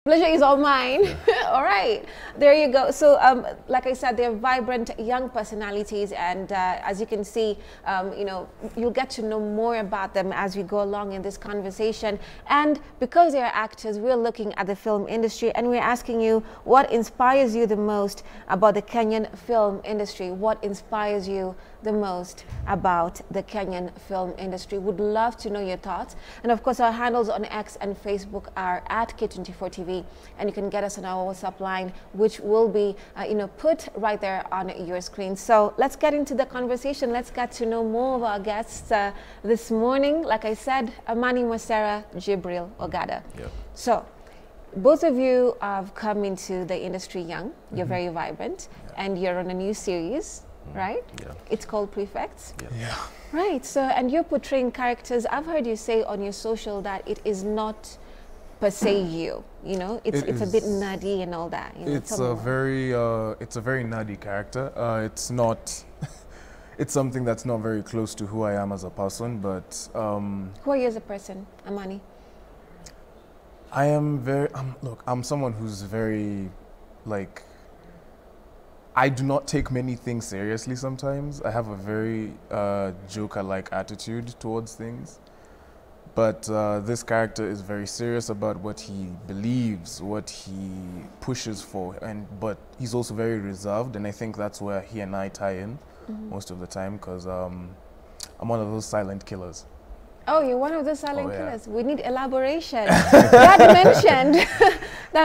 Pleasure is all mine. All right, there you go. So, like I said, they're vibrant young personalities, and as you can see, you'll get to know more about them as we go along in this conversation. And because they are actors, we're looking at the film industry, and we're asking you what inspires you the most about the Kenyan film industry. What inspires you the most about the Kenyan film industry? Would love to know your thoughts. And of course, our handles on X and Facebook are at K24 TV, and you can get us on our WhatsApp line, which will be put right there on your screen. So let's get into the conversation. Let's get to know more of our guests this morning. Like I said, Amani Mwasera, Jibril Ogada. Yeah. So both of you have come into the industry young. You're very vibrant, and you're on a new series, right? Yeah. It's called Prefects. Yeah. Right. So, and you're portraying characters. I've heard you say on your social that it is not per se you. You know, it's a bit nerdy and all that. You know, it's a very nerdy character. It's not. It's something that's not very close to who I am as a person. But who are you as a person, Amani? I am very. Look, I'm someone who's very, like. I do not take many things seriously sometimes. I have a very Joker-like attitude towards things. But this character is very serious about what he believes, what he pushes for, but he's also very reserved, and I think that's where he and I tie in most of the time, because I'm one of those silent killers. Oh, you're one of those silent killers. We need elaboration. That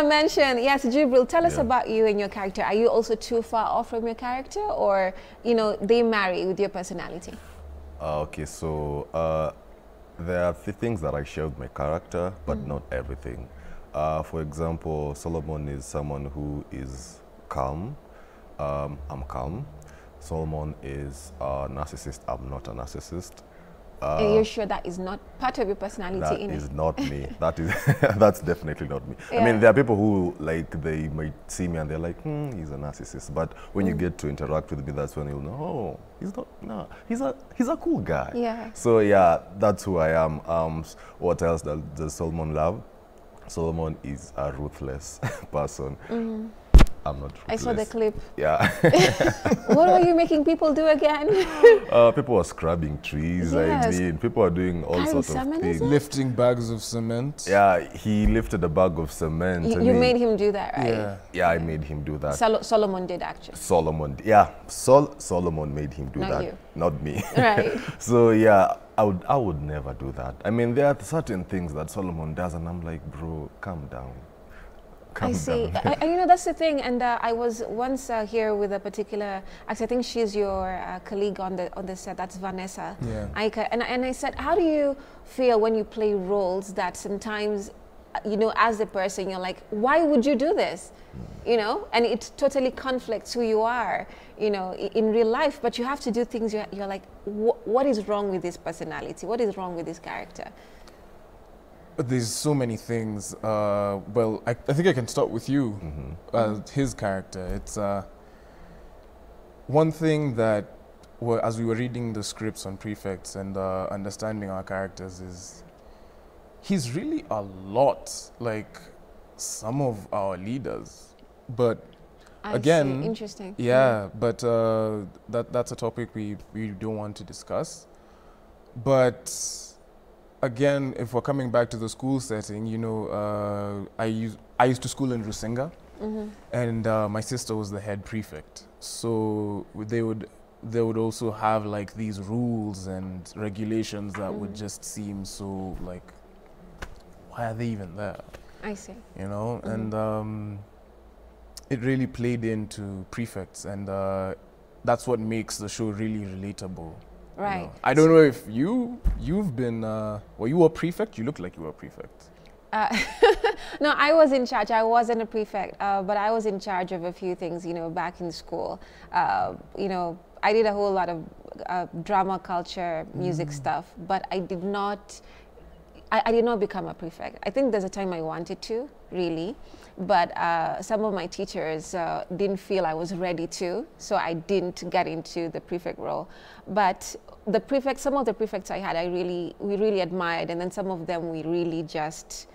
mentioned, yes, Jibril, tell us about you and your character. Are you also too far off from your character, or, they marry with your personality? Okay, so there are things that I share with my character, but not everything. For example, Solomon is someone who is calm. I'm calm. Solomon is a narcissist. I'm not a narcissist. And you're sure that is not part of your personality? That is not me. That is that's definitely not me. Yeah. I mean, there are people who they might see me and they're like, he's a narcissist. But when you get to interact with me, that's when you'll know, oh, he's not. No, he's a cool guy. Yeah. So yeah, that's who I am. What else does Solomon love? Solomon is a ruthless person. I'm not ruthless. I saw the clip. Yeah. What were you making people do again? People were scrubbing trees. Yes. I mean, people are doing all sorts of things. Lifting bags of cement. Yeah, he lifted a bag of cement. You made him do that, right? Yeah. Yeah, I made him do that. Solomon did, actually. Solomon, yeah. Solomon made him do that. Not you. Not me. Right. So yeah, I would never do that. I mean, there are certain things that Solomon does, and I'm like, bro, calm down. I see. That's the thing. And I was once here with a particular actor. I think she's your colleague on the set. That's Vanessa. Yeah. And I said, how do you feel when you play roles that sometimes, as a person, you're like, why would you do this? And it totally conflicts who you are, in real life. But you have to do things. You're like, what is wrong with this personality? What is wrong with this character? There's so many things. Well, I think I can start with you, his character. It's one thing that, as we were reading the scripts on Prefects and understanding our characters, is he's really a lot like some of our leaders. But again, interesting. Yeah, but that's a topic we don't want to discuss. But again, if we're coming back to the school setting, I used to school in Rusinga, and my sister was the head prefect. So they would also have like these rules and regulations that would just seem so like, why are they even there? I see. And it really played into Prefects, and that's what makes the show really relatable. Right. I don't know if you've been, were you a prefect? You look like you were a prefect. No, I was in charge. I wasn't a prefect, but I was in charge of a few things, back in school. I did a whole lot of drama, culture, music stuff, but I did not become a prefect. I think there's a time I wanted to, really, but some of my teachers didn't feel I was ready to, so I didn't get into the prefect role. But some of the prefects I had, we really admired, and then some of them we really just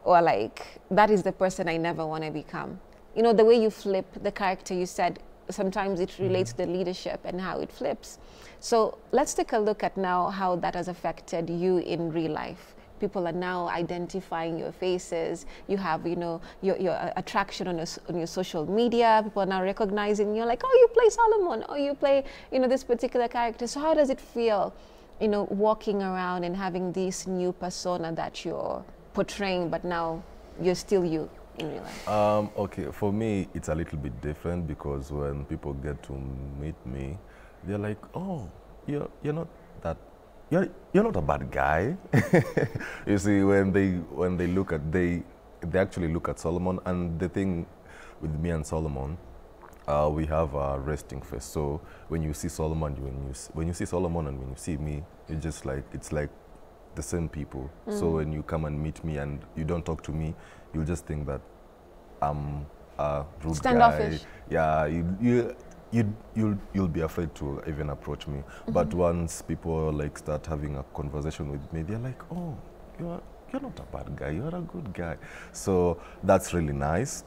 or like, that is the person I never want to become? You know, the way you flip the character, you said sometimes it relates to the leadership and how it flips. So let's take a look at now how that has affected you in real life. People are now identifying your faces. You have, you know, your attraction on your social media. People are now recognizing you, like, oh, you play Solomon, or you play, you know, this particular character. So how does it feel, you know, walking around and having this new persona that you're portraying, but now you're still you in real life? Okay, for me, it's a little bit different because when people get to meet me, they're like, oh, you're not that. You're not a bad guy. You see, when they look at they actually look at Solomon, and the thing with me and Solomon, we have a resting face. So when you see Solomon, when you see Solomon and when you see me, it's like the same people. So when you come and meet me and you don't talk to me, you'll just think that I'm a rude standoffish guy. Yeah, you'll be afraid to even approach me. But once people like start having a conversation with me, they're like, oh, you're not a bad guy, you're a good guy. So that's really nice.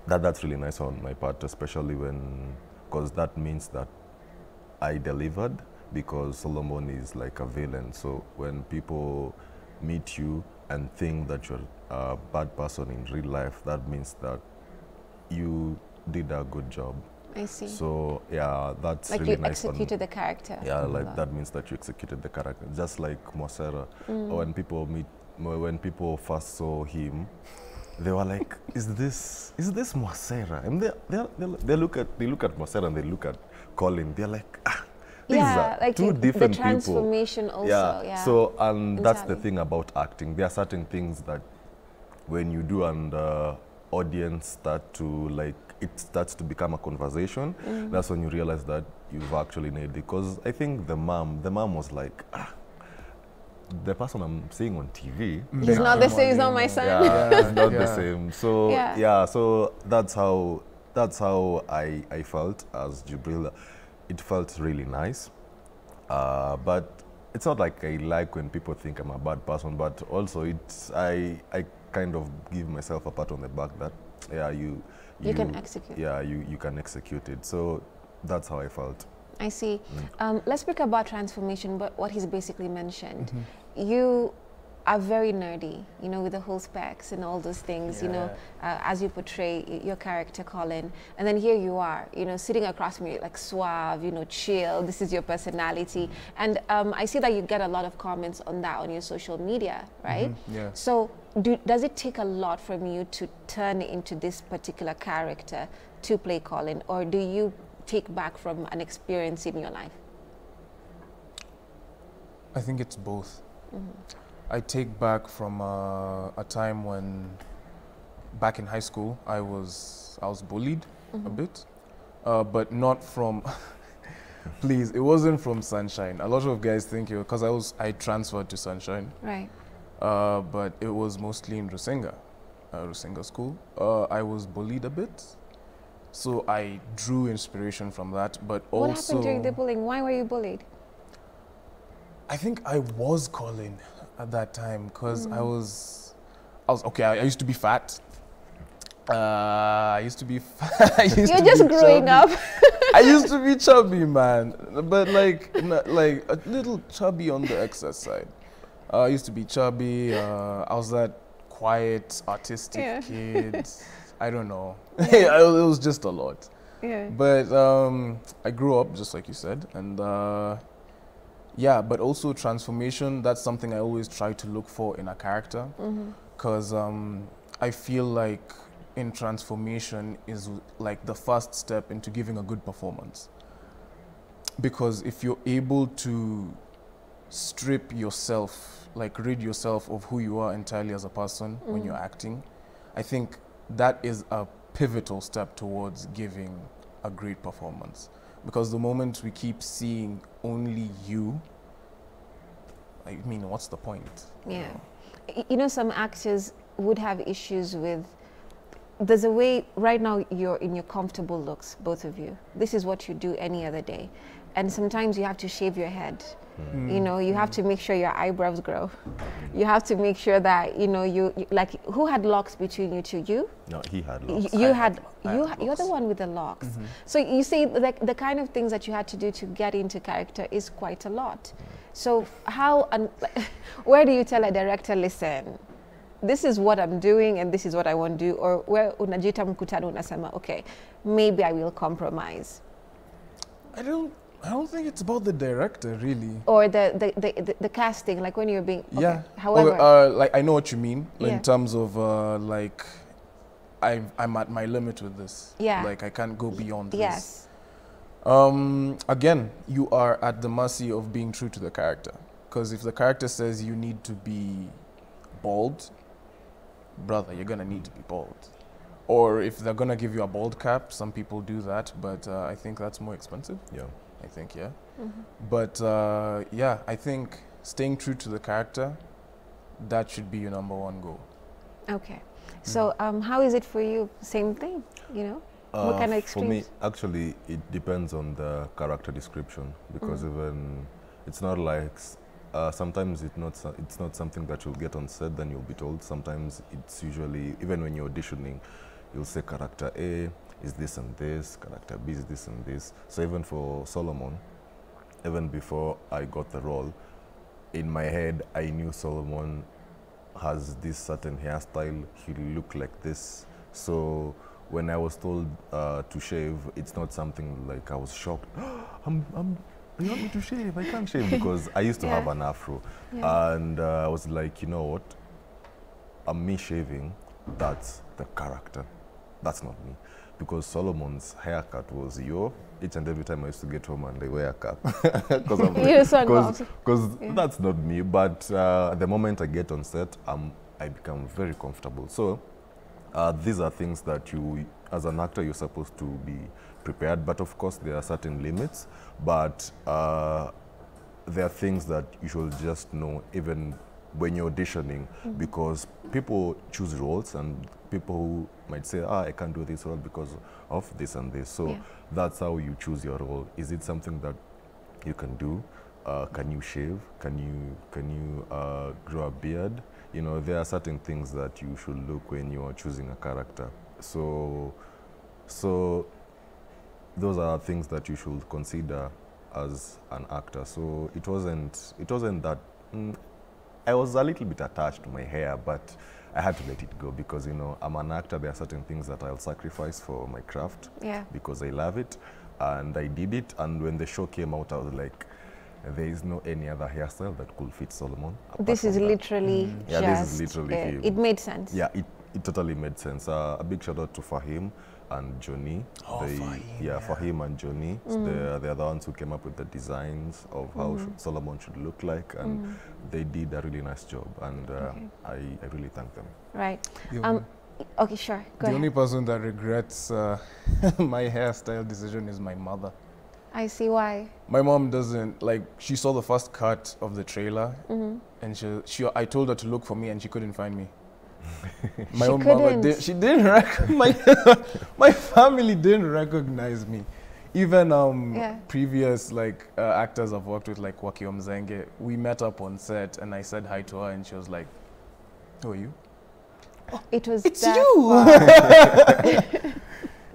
That's really nice on my part, especially because that means that I delivered, because Solomon is like a villain. So when people meet you and think that you're a bad person in real life, that means that you did a good job. I see. So yeah, that's like really you nice. executed the character. Yeah, like that means that you executed the character. Just like Mosera, when people first saw him, they were like, "Is this Mosera?" And they look at Mosera and they look at Colin. They're like, ah, these are like two different the transformation people. also. Yeah. So that's the thing about acting. There are certain things that when you do and audience start to like, it starts to become a conversation. That's when you realize that you've actually nailed it. Because I think the mom was like, ah, the person I'm seeing on TV, he's not the same. He's not my son. Yeah, it's not the same. So so that's how I felt as Jibril. It felt really nice, but it's not like I like when people think I'm a bad person. But also, I kind of give myself a pat on the back that you can execute. Yeah, you can execute it. So that's how I felt. I see. Let's speak about transformation, but what he's basically mentioned. You are very nerdy, you know, with the whole specs and all those things, you know, as you portray your character, Colin. And then here you are, you know, sitting across from me, like suave, you know, chill. This is your personality. And I see that you get a lot of comments on that on your social media, right? Yeah. So does it take a lot from you to turn into this particular character to play Colin? Or do you take back from an experience in your life? I think it's both. I take back from a time when, back in high school, I was bullied a bit, but not from. Please, it wasn't from Sunshine. A lot of guys think it because I transferred to Sunshine, right? But it was mostly in Rusinga school. I was bullied a bit, so I drew inspiration from that. But also, what happened during the bullying? Why were you bullied? I think I was Colin at that time because I was okay. I used to be fat. I used to be fat. You're just growing up. I used to be chubby, man, but like a little chubby on the excess side. I used to be chubby. I was that quiet, artistic kid. I don't know. It was just a lot. Yeah. But I grew up, just like you said, and yeah, but also transformation, that's something I always try to look for in a character, because I feel like in transformation is like the first step into giving a good performance. Because if you're able to strip yourself, like rid yourself of who you are entirely as a person when you're acting, I think that is a pivotal step towards giving a great performance. Because the moment we keep seeing only you, I mean, what's the point? Yeah. You know, some actors would have issues with, there's a way, right now you're in your comfortable looks, both of you. This is what you do any other day. And sometimes you have to shave your head. You know, you have to make sure your eyebrows grow. You have to make sure that, you know, you like, who had locks between you two? You? No, he had locks. You're the one with the locks. So you see, the kind of things that you had to do to get into character is quite a lot. So how, where do you tell a director, listen, this is what I'm doing and this is what I want to do, or where unajita mkutano unasema, okay, maybe I will compromise? I don't think it's about the director, really. Or the casting, like when you're being, okay. Yeah. However, like I know what you mean Yeah. in terms of like I'm at my limit with this. Yeah. Like I can't go beyond this. yes. Again, you are at the mercy of being true to the character. Because if the character says you need to be bald, brother, you're gonna need to be bald. Or if they're gonna give you a bald cap, some people do that, but I think that's more expensive. Yeah. I think, yeah. But yeah, I think staying true to the character, that should be your #1 goal. Okay. So how is it for you? Same thing, you know? What kind of For me, extremes? actually, it depends on the character description, because even it's not like sometimes it's not something that you'll get on set, then you'll be told. Sometimes it's usually, even when you're auditioning, you'll say character A is this and this, character B is this and this. So even for Solomon, even before I got the role, in my head I knew Solomon has this certain hairstyle, he looked like this. So when I was told to shave, it's not something like I was shocked. You want me to shave? I can't shave, because I used to have an afro. Yeah. And I was like, you know what? Me shaving, that's the character. That's not me. Because Solomon's haircut was each and every time I used to get home and I wear a cap. Because that's not me. But the moment I get on set, I become very comfortable. So these are things that you, as an actor, you're supposed to be prepared. But of course, there are certain limits. But there are things that you should just know even when you're auditioning, because people choose roles and people who might say, I can't do this role because of this and this. So that's how you choose your role. Is it something that you can do? Can you shave? Can you grow a beard? You know, there are certain things that you should look when you are choosing a character. So those are things that you should consider as an actor. So it wasn't that. I was a little bit attached to my hair, but I had to let it go because, you know, I'm an actor. There are certain things that I'll sacrifice for my craft because I love it, and I did it. And when the show came out, I was like, there is no any other hairstyle that could fit Solomon. This is literally just, this is literally him. It made sense. Yeah, it totally made sense. A big shout out to Fahim and Johnny. Fahim, Fahim and Johnny. They're the ones who came up with the designs of how Solomon should look like, and they did a really nice job, and I really thank them. Right. Okay, sure. Go ahead. The only person that regrets my hairstyle decision is my mother. I see why. My mom doesn't, like, she saw the first cut of the trailer, and I told her to look for me, and she couldn't find me. My own mother she didn't my family didn't recognize me. Even previous actors I've worked with, like Wakio Mzenge, we met up on set and I said hi to her and she was like, who are you? Oh, it's you.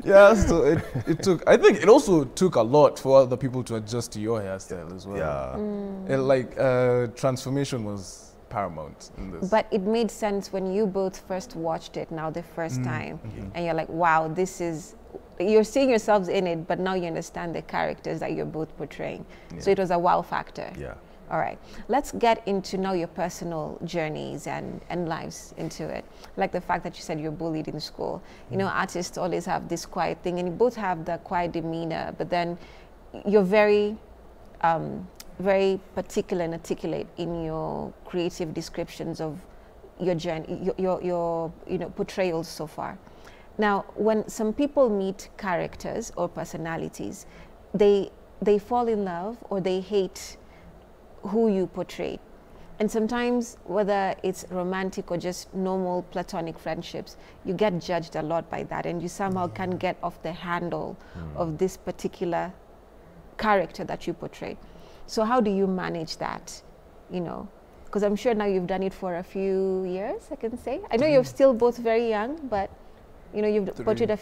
Yeah, so it took, I think it also took a lot for other people to adjust to your hairstyle as well. Yeah. Transformation was paramount in this. But it made sense when you both first watched it now the first time, and you're like, wow, you're seeing yourselves in it, but now you understand the characters that you're both portraying. So it was a wow factor. Yeah. All right, let's get into now your personal journeys and lives into it. Like the fact that you said you're bullied in school. You know, artists always have this quiet thing, and you both have the quiet demeanor, but then you're very very particular and articulate in your creative descriptions of your journey, your portrayals so far. Now, when some people meet characters or personalities, they fall in love or they hate who you portrayed. And sometimes, whether it's romantic or just normal platonic friendships, you get judged a lot by that, and you somehow can't get off the handle of this particular character that you portrayed. So how do you manage that, you know? Because I'm sure now you've done it for a few years, I can say. I know you're still both very young, but you know, you've portrayed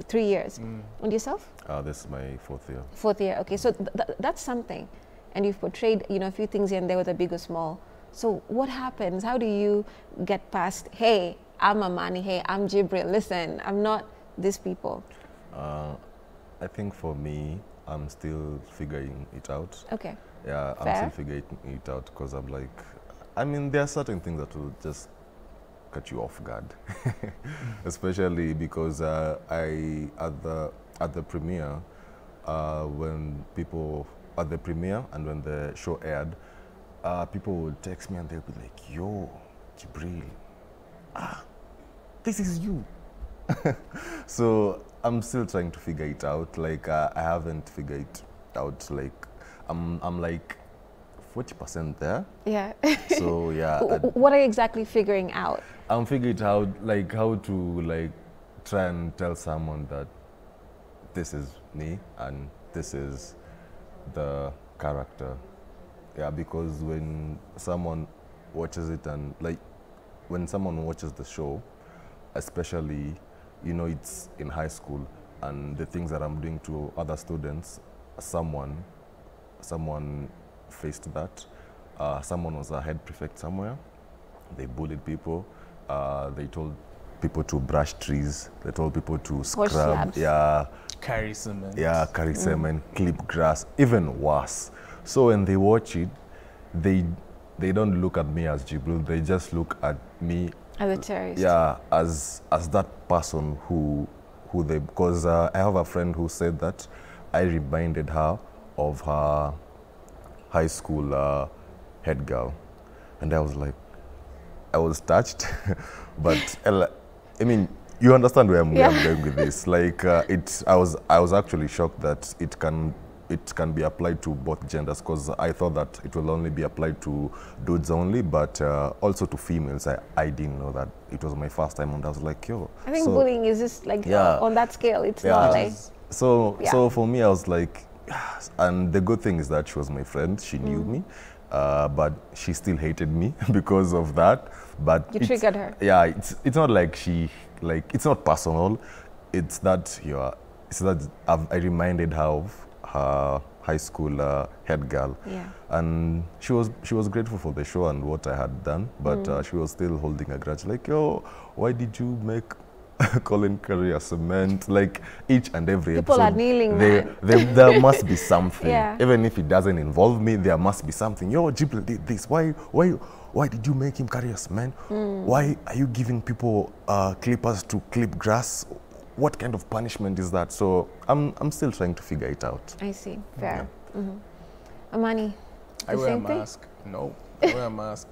3 years. And yourself? This is my 4th year. 4th year, okay. So that's something. And you've portrayed, you know, a few things here and there, whether big or small. So what happens? How do you get past, hey, I'm Amani, hey, I'm Jibril, listen, I'm not these people? I think for me, I'm still figuring it out. Okay. Yeah, Fair. I'm still figuring it out because I'm like, I mean, there are certain things that will just catch you off guard, especially because at the premiere, when people at the premiere and when the show aired, people would text me and they'll be like, "Yo, Jibril, this is you." So I'm still trying to figure it out. Like I haven't figured it out. Like I'm like 40% there. Yeah. So yeah. What are you exactly figuring out? I'm figuring out like how to like try and tell someone that this is me and this is the character. Yeah, because when someone watches it and like when someone watches the show, especially, you know, it's in high school and the things that I'm doing to other students, someone faced that. Someone was a head prefect somewhere. They bullied people. They told people to brush trees. They told people to scrub. Yeah. Carry cement. Yeah, carry cement, clip grass, even worse. So when they watch it, they don't look at me as Jibril. They just look at me As a terrorist. yeah, as that person who they, because I have a friend who said that I reminded her of her high school head girl, and I was like, I was touched, but I mean, you understand where I'm going with this. Like, I was actually shocked that it can be applied to both genders, because I thought that it will only be applied to dudes only, but also to females. I didn't know that. It was my first time, and I was like, yo. I think bullying is just like on that scale. It's not like. So for me, I was like, and the good thing is that she was my friend. She knew me, but she still hated me because of that. But you triggered her. Yeah, it's not like it's not personal. It's that I reminded her of her high school head girl, and she was grateful for the show and what I had done, but she was still holding a grudge. Like, yo, why did you make Colin carry a cement? Like each and every people episode, are kneeling, man. There must be something. Even if it doesn't involve me, there must be something. Yo, Jibril did this. Why did you make him carry a cement? Why are you giving people clippers to clip grass? What kind of punishment is that? So I'm still trying to figure it out. I see. Fair. Amani, I wear a mask. No, I wear a mask.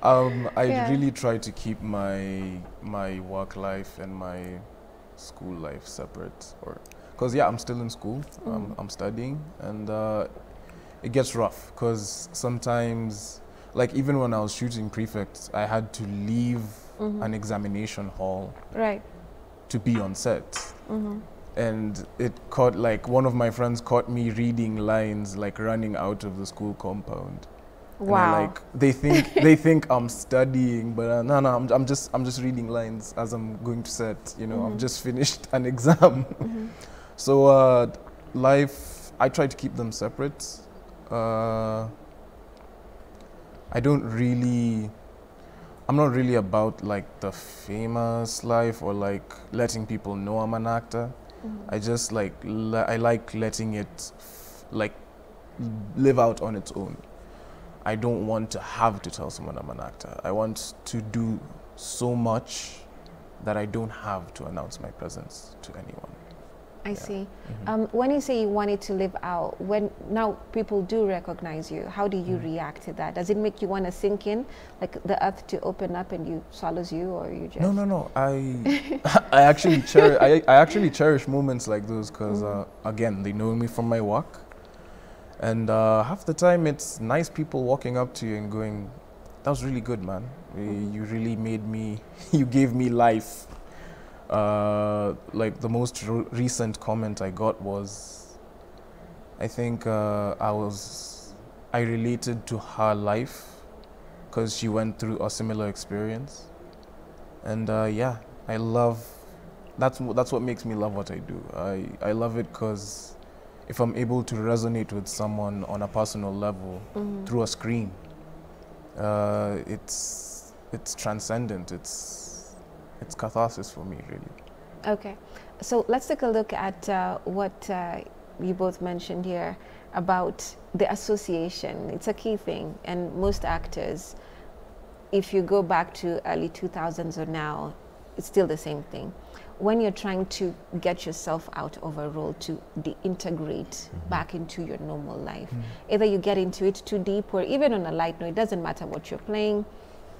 I really try to keep my work life and my school life separate, because I'm still in school. I'm studying, and it gets rough because sometimes, like even when I was shooting Prefect, I had to leave an examination hall. Right. To be on set, and it caught, like, one of my friends caught me reading lines, like running out of the school compound. Wow! And they think I'm studying, but no, I'm just reading lines as I'm going to set. You know, I've just finished an exam. So life, I try to keep them separate. I'm not really about like the famous life or like letting people know I'm an actor. I just like I like letting it like live out on its own. I don't want to have to tell someone I'm an actor. I want to do so much that I don't have to announce my presence to anyone. I see. When you say you want it to live out, when now people do recognize you, how do you react to that? Does it make you want to sink in, like the earth to open up and you swallows you, or you just? No. I actually cherish moments like those, because again, they know me from my work, and half the time it's nice people walking up to you and going, "That was really good, man. You really made me. You gave me life." Like the most recent comment I got was, I think I related to her life because she went through a similar experience. And yeah, I love, that's what makes me love what I do. I love it because if I'm able to resonate with someone on a personal level through a screen, it's transcendent. It's catharsis for me, really. Okay, so let's take a look at what you both mentioned here about the association. It's a key thing, and most actors, if you go back to early 2000s or now, it's still the same thing. When you're trying to get yourself out of a role to integrate back into your normal life, either you get into it too deep, or even on a light note, it doesn't matter what you're playing.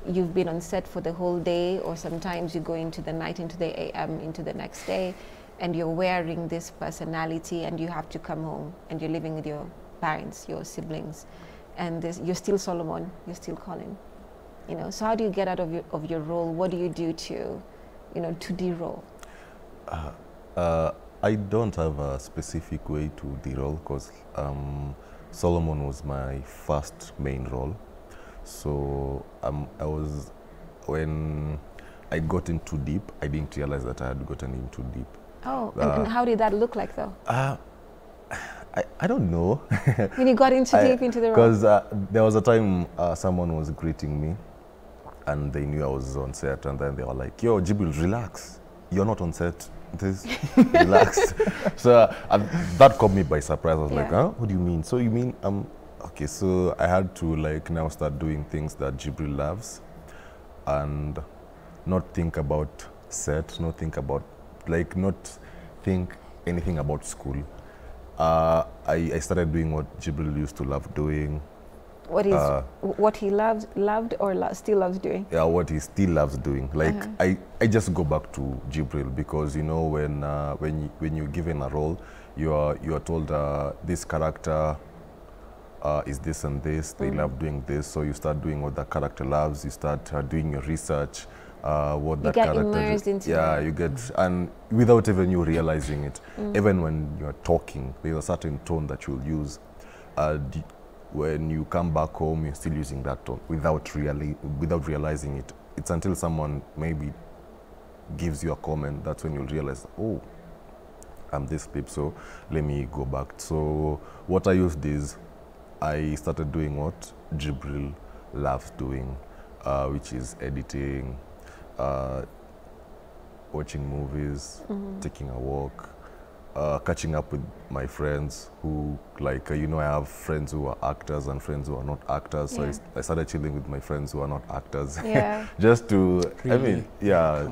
You've been on set for the whole day, or sometimes you go into the night, into the AM, into the next day, and you're wearing this personality, and you have to come home, and you're living with your parents, your siblings, and you're still Solomon, you're still Colin. You know, so how do you get out of your role? What do you do to, you know, to de-roll? I don't have a specific way to de-roll because Solomon was my first main role. So when I got in too deep, I didn't realize that I had gotten in too deep. Oh, and how did that look like though? I don't know. When you got into deep into the role? Because there was a time someone was greeting me and they knew I was on set, and then they were like, yo, Jibril, relax. You're not on set. Relax. So that caught me by surprise. I was like, huh? What do you mean? So you mean okay, so I had to like now start doing things that Jibril loves and not think about set, not think anything about school. I started doing what Jibril used to love doing. What he loved or still loves doing? Yeah, what he still loves doing. Like I just go back to Jibril because, you know, when you're given a role, you are told this character is this and this. They love doing this, so you start doing what that character loves. You start doing your research. What that character immersed into you get, and without even you realizing it. Even when you're talking, there's a certain tone that you'll use. When you come back home, you're still using that tone without realizing it. It's until someone maybe gives you a comment that's when you'll realize, oh, I'm this peep, so let me go back. So what I used is I started doing what Jibril loves doing, which is editing, watching movies, taking a walk, catching up with my friends who, like, you know, I have friends who are actors and friends who are not actors. So I started chilling with my friends who are not actors. Yeah. Just to, really? I mean, yeah.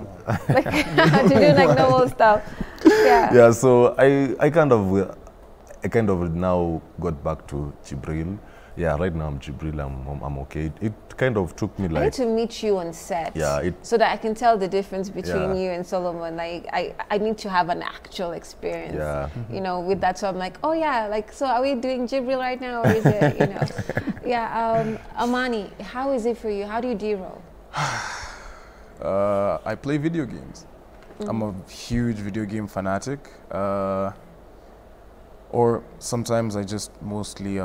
Like, to do like normal stuff. Yeah. Yeah, so I kind of now got back to Jibril. Yeah, right now I'm Jibril, I'm okay. It kind of took me like... I need to meet you on set. Yeah. So that I can tell the difference between you and Solomon. Like, I need to have an actual experience. Yeah. You know, with that. So I'm like, oh yeah, like, so are we doing Jibril right now, or is it, you know? Yeah, Amani, how is it for you? How do you de-roll? I play video games. I'm a huge video game fanatic. Or sometimes I just mostly,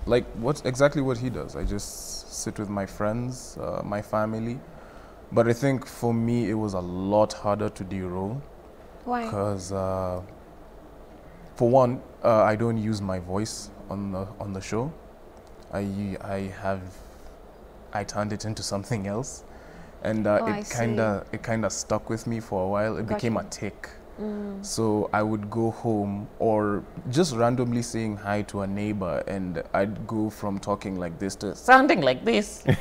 like exactly what he does. I just sit with my friends, my family. But I think for me, it was a lot harder to de-roll. Why? Because, for one, I don't use my voice on the show. I turned it into something else. And it kind of stuck with me for a while. It became a tick. So I would go home or just randomly saying hi to a neighbor, and I'd go from talking like this to sounding like this. When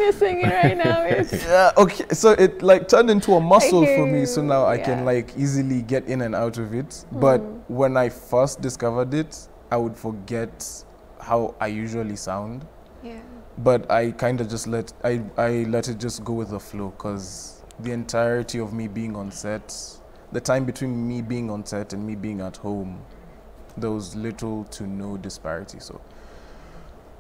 you're singing right now, yeah, okay. So it like turned into a muscle for me. So now I can like easily get in and out of it. But when I first discovered it, I would forget how I usually sound. Yeah. But I kind of just let it just go with the flow, because the entirety of me being on set, the time between me being on set and me being at home, there was little to no disparity. So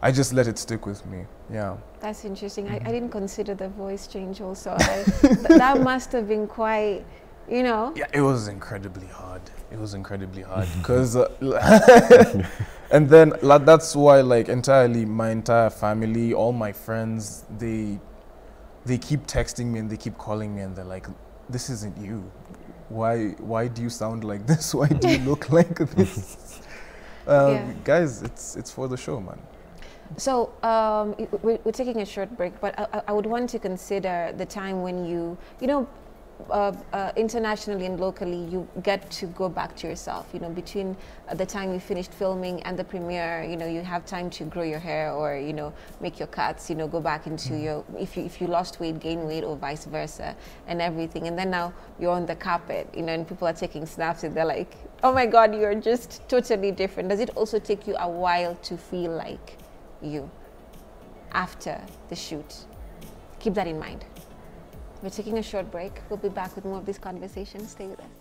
I just let it stick with me. Yeah. That's interesting. I didn't consider the voice change also. That must have been quite, you know. Yeah, it was incredibly hard. It was incredibly hard because, and then that's why like entirely my entire family, all my friends, they keep texting me and they keep calling me and they're like, "This isn't you. Why do you sound like this? Why do you look like this?" Guys, it's for the show, man. So we're taking a short break, but I would want to consider the time when you know, internationally and locally, you get to go back to yourself. You know, between the time you finished filming and the premiere, you know, you have time to grow your hair or, you know, make your cuts. You know, go back into your, if you lost weight, gain weight, or vice versa, and everything. And then now you're on the carpet, you know, and people are taking snaps, and they're like, "Oh my God, you're just totally different." Does it also take you a while to feel like you after the shoot? Keep that in mind. We're taking a short break. We'll be back with more of this conversation. Stay with us.